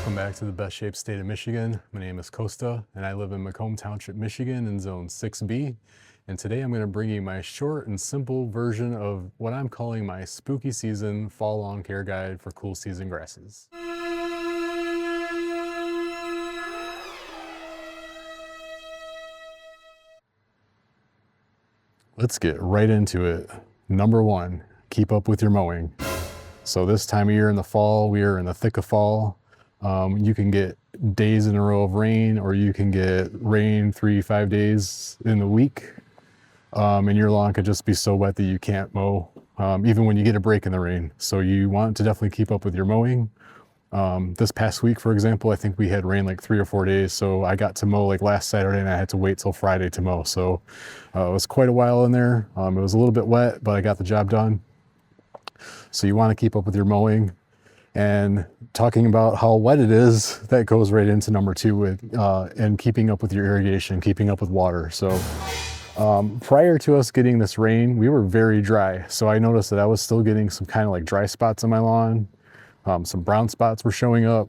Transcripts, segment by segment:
Welcome back to the best shaped state of Michigan. My name is Costa and I live in Macomb Township, Michigan in zone 6B. And today I'm going to bring you my short and simple version of what I'm calling my spooky season fall lawn care guide for cool season grasses. Let's get right into it. Number one, keep up with your mowing. So this time of year in the fall, we are in the thick of fall. You can get days in a row of rain, or you can get rain 3-5 days in the week. And your lawn could just be so wet that you can't mow, even when you get a break in the rain. So you want to definitely keep up with your mowing. This past week, for example, I think we had rain like 3 or 4 days. So I got to mow like last Saturday and I had to wait till Friday to mow. So it was quite a while in there. It was a little bit wet, but I got the job done. So you want to keep up with your mowing. And talking about how wet it is, that goes right into number two with and keeping up with your irrigation, keeping up with water. So prior to us getting this rain, we were very dry. So I noticed that I was still getting some kind of like dry spots on my lawn. Some brown spots were showing up.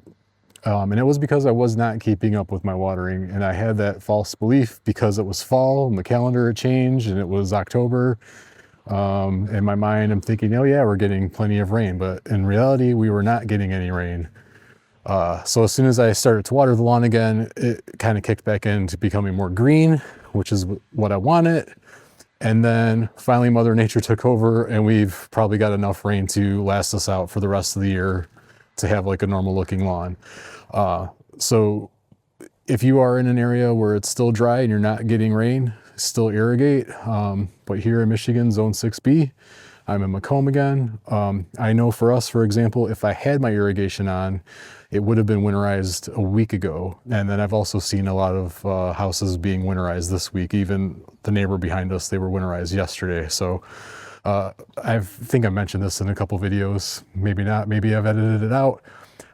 And it was because I was not keeping up with my watering. And I had that false belief because it was fall and the calendar had changed and it was October. In my mind, I'm thinking, oh yeah, we're getting plenty of rain, but in reality, we were not getting any rain. So as soon as I started to water the lawn again, it kind of kicked back into becoming more green, which is what I wanted. And then finally Mother Nature took over and we've probably got enough rain to last us out for the rest of the year to have like a normal looking lawn. So if you are in an area where it's still dry and you're not getting rain, still irrigate. But here in Michigan, zone 6B, I'm in Macomb again. I know for us, for example, if I had my irrigation on, it would have been winterized a week ago. And then I've also seen a lot of houses being winterized this week. Even the neighbor behind us, they were winterized yesterday. So I think I mentioned this in a couple videos, maybe not, maybe I've edited it out.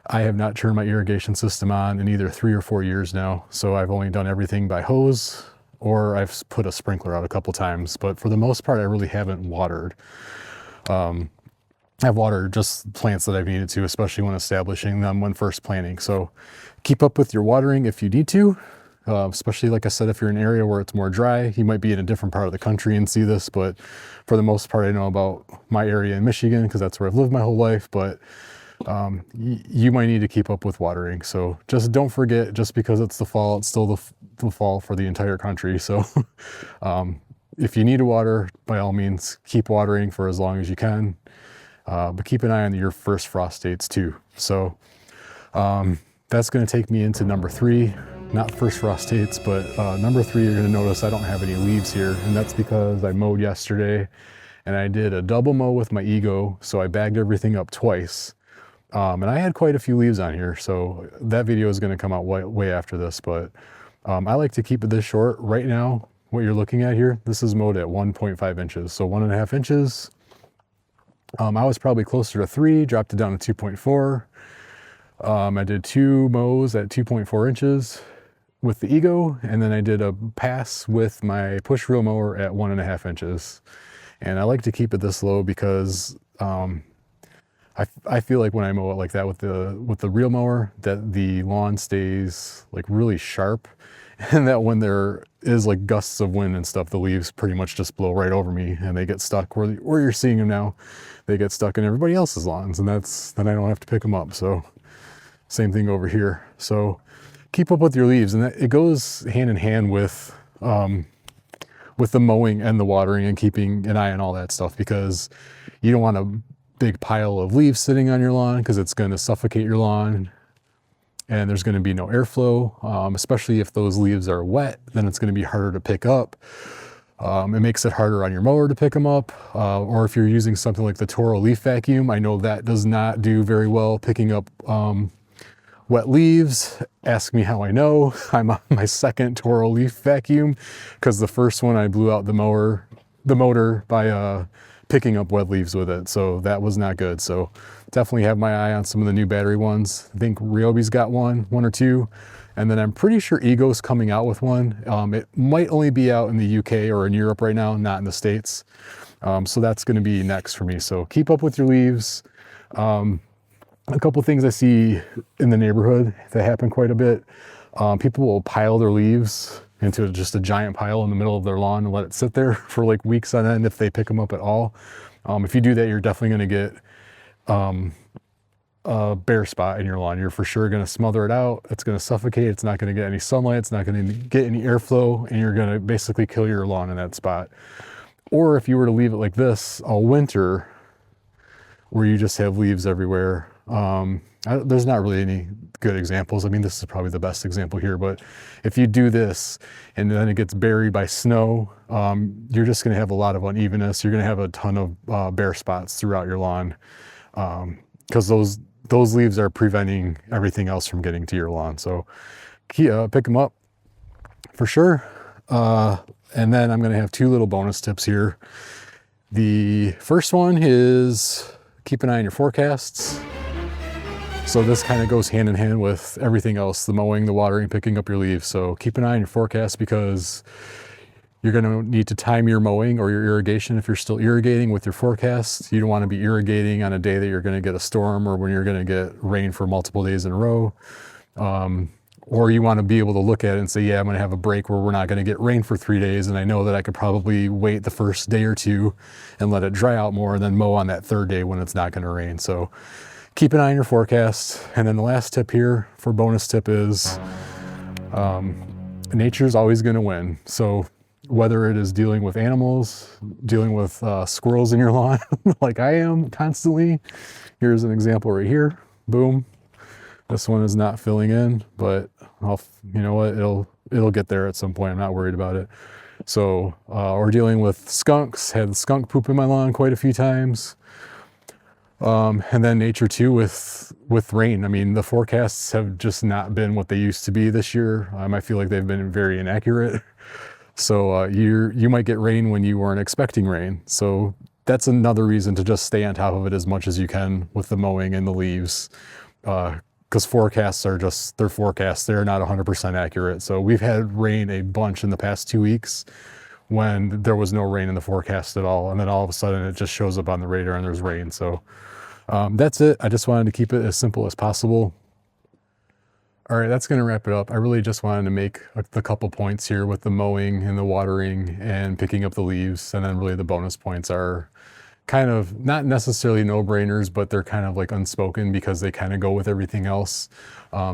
I have not turned my irrigation system on in either 3 or 4 years now. So I've only done everything by hose, or I've put a sprinkler out a couple times, but for the most part, I really haven't watered. I've watered just plants that I've needed to, especially when establishing them when first planting. So keep up with your watering if you need to, especially like I said, if you're in an area where it's more dry. You might be in a different part of the country and see this, but for the most part, I know about my area in Michigan because that's where I've lived my whole life, but you might need to keep up with watering. So just don't forget, just because it's the fall, it's still the fall for the entire country. So if you need to water, by all means, keep watering for as long as you can. But keep an eye on your first frost dates too. So that's going to take me into number 3, not first frost dates, but number 3, you're going to notice I don't have any leaves here. And that's because I mowed yesterday and I did a double mow with my Ego. So I bagged everything up twice. And I had quite a few leaves on here, so that video is going to come out way after this, but I like to keep it this short. Right now, what you're looking at here, this is mowed at 1.5 inches, so 1.5 inches. I was probably closer to 3, dropped it down to 2.4. I did 2 mows at 2.4 inches with the Ego, and then I did a pass with my push reel mower at 1.5 inches. And I like to keep it this low because I feel like when I mow it like that with the reel mower, that the lawn stays like really sharp, and that when there is like gusts of wind and stuff, the leaves pretty much just blow right over me and they get stuck where you're seeing them now. They get stuck in everybody else's lawns, and then I don't have to pick them up. So same thing over here. So keep up with your leaves, and it goes hand in hand with the mowing and the watering and keeping an eye on all that stuff, because you don't want a big pile of leaves sitting on your lawn because it's going to suffocate your lawn and there's going to be no airflow, especially if those leaves are wet. Then it's going to be harder to pick up. It makes it harder on your mower to pick them up, or if you're using something like the Toro leaf vacuum, I know that does not do very well picking up wet leaves. Ask me how I know. I'm on my second Toro leaf vacuum because the first one I blew out the motor by picking up wet leaves with it, so that was not good. So definitely have my eye on some of the new battery ones. I think Ryobi's got one or two, and then I'm pretty sure Ego's coming out with one. It might only be out in the UK or in Europe right now, not in the States. So that's going to be next for me. So keep up with your leaves. A couple things I see in the neighborhood that happen quite a bit. People will pile their leaves into just a giant pile in the middle of their lawn and let it sit there for like weeks on end if they pick them up at all. If you do that, you're definitely going to get a bare spot in your lawn. You're for sure going to smother it out. It's going to suffocate. It's not going to get any sunlight. It's not going to get any airflow, and you're going to basically kill your lawn in that spot. Or if you were to leave it like this all winter, where you just have leaves everywhere. There's not really any good examples. I mean, this is probably the best example here, but if you do this and then it gets buried by snow, you're just going to have a lot of unevenness. You're going to have a ton of bare spots throughout your lawn, because those leaves are preventing everything else from getting to your lawn. So pick them up for sure. And then I'm going to have two little bonus tips here. The first one is keep an eye on your forecasts. So this kind of goes hand in hand with everything else, the mowing, the watering, picking up your leaves. So keep an eye on your forecast, because you're going to need to time your mowing or your irrigation if you're still irrigating with your forecast. You don't want to be irrigating on a day that you're going to get a storm, or when you're going to get rain for multiple days in a row. Or you want to be able to look at it and say, yeah, I'm going to have a break where we're not going to get rain for 3 days. And I know that I could probably wait the first day or two and let it dry out more, and then mow on that third day when it's not going to rain. So keep an eye on your forecast. And then the last tip here for bonus tip is nature's always going to win. So whether it is dealing with animals, dealing with squirrels in your lawn, like I am constantly. Here's an example right here. Boom. This one is not filling in, but you know what? It'll get there at some point. I'm not worried about it. So we're dealing with skunks. Had skunk poop in my lawn quite a few times. And then nature too with rain. I mean, the forecasts have just not been what they used to be this year. I feel like they've been very inaccurate. So you might get rain when you weren't expecting rain. So that's another reason to just stay on top of it as much as you can with the mowing and the leaves. Because forecasts are just, they're forecasts. They're not 100% accurate. So we've had rain a bunch in the past 2 weeks when there was no rain in the forecast at all. And then all of a sudden it just shows up on the radar and there's rain. So that's it. I just wanted to keep it as simple as possible. All right, that's going to wrap it up. I really just wanted to make a couple points here with the mowing and the watering and picking up the leaves. And then really the bonus points are kind of not necessarily no-brainers, but they're kind of like unspoken because they kind of go with everything else.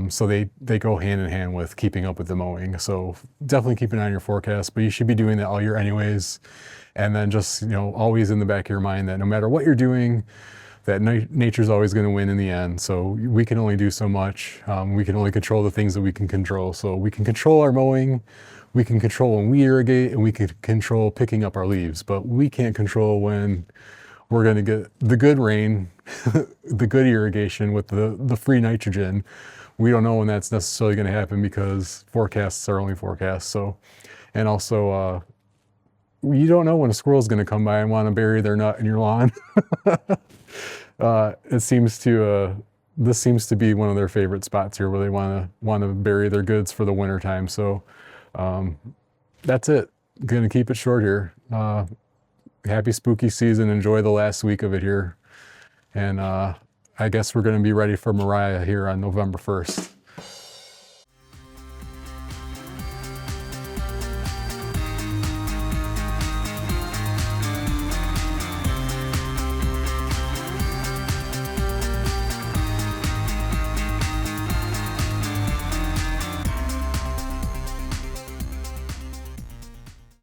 So they go hand in hand with keeping up with the mowing. So definitely keep an eye on your forecast, but you should be doing that all year anyways. And then just, always in the back of your mind that no matter what you're doing, that nature's always going to win in the end. So we can only do so much. We can only control the things that we can control. So we can control our mowing, we can control when we irrigate, and we can control picking up our leaves, but we can't control when we're going to get the good rain, the good irrigation with the free nitrogen. We don't know when that's necessarily going to happen because forecasts are only forecasts. So, and also, you don't know when a squirrel is going to come by and want to bury their nut in your lawn. This seems to be one of their favorite spots here where they want to bury their goods for the winter time. So, that's it. Going to keep it short here. Happy spooky season. Enjoy the last week of it here. And I guess we're going to be ready for Mariah here on November 1st.